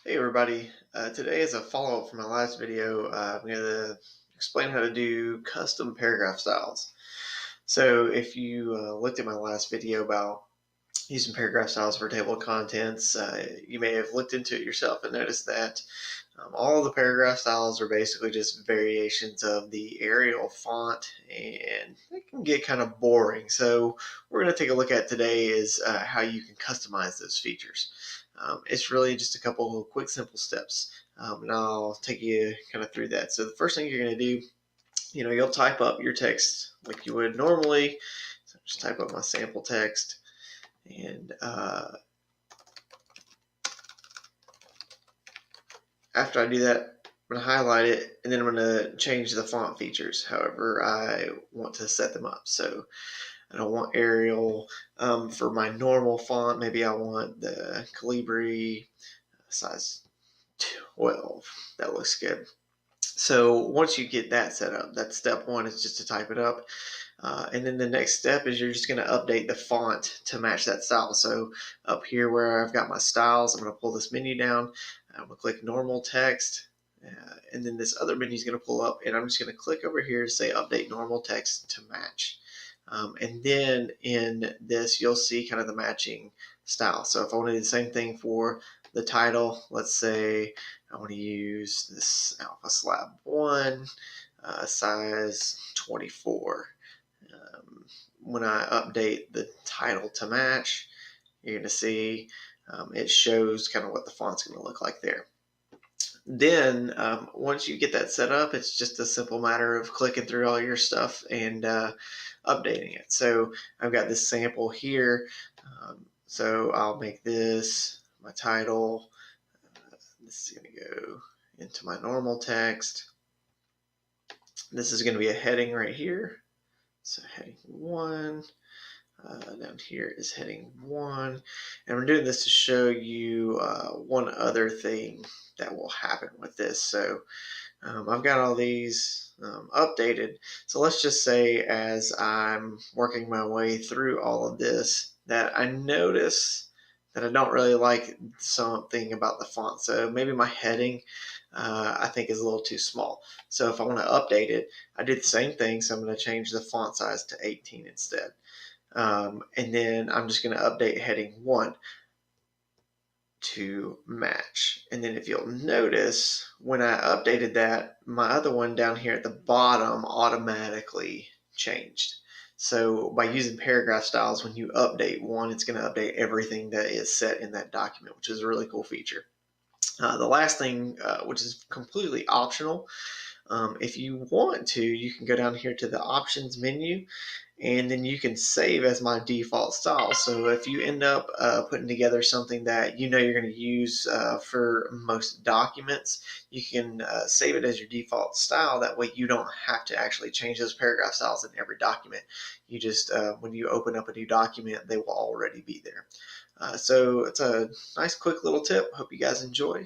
Hey everybody, today is a follow-up from my last video. I'm going to explain how to do custom paragraph styles. So if you looked at my last video about using paragraph styles for table of contents, you may have looked into it yourself and noticed that all of the paragraph styles are basically just variations of the Arial font, and it can get kind of boring. So what we're going to take a look at today is how you can customize those features. It's really just a couple of quick, simple steps, and I'll take you kind of through that. So the first thing you're going to do, you'll type up your text like you would normally. So just type up my sample text, and after I do that, I'm going to highlight it, and then I'm going to change the font features however I want to set them up. So I don't want Arial for my normal font. Maybe I want the Calibri size 12. That looks good. So once you get that set up, that's step one, is just to type it up. And then the next step is you're just going to update the font to match that style. So up here where I've got my styles, I'm going to pull this menu down. I'm going to click normal text. And then this other menu is going to pull up, and I'm just going to click over here to say update normal text to match. And then in this, you'll see kind of the matching style. So if I want to do the same thing for the title, let's say I want to use this Alpha Slab 1, size 24. When I update the title to match, you're going to see it shows kind of what the font's going to look like there. Then once you get that set up, it's just a simple matter of clicking through all your stuff and updating it. So I've got this sample here. So I'll make this my title. This is going to go into my normal text. This is going to be a heading right here. So heading 1. Down here is heading 1. And we're doing this to show you one other thing that will happen with this. So I've got all these updated. So let's just say as I'm working my way through all of this that I notice that I don't really like something about the font. So maybe my heading I think is a little too small. So if I want to update it, I do the same thing. So I'm going to change the font size to 18 instead. And then I'm just going to update heading 1 to match. And then if you'll notice, when I updated that, my other one down here at the bottom automatically changed. So by using paragraph styles, when you update one, it's going to update everything that is set in that document, which is a really cool feature. The last thing, which is completely optional, if you want to, you can go down here to the options menu, and then you can save as my default style. So if you end up putting together something that you know you're going to use for most documents, you can save it as your default style. That way you don't have to actually change those paragraph styles in every document. You just, when you open up a new document, they will already be there. So it's a nice quick little tip. Hope you guys enjoy.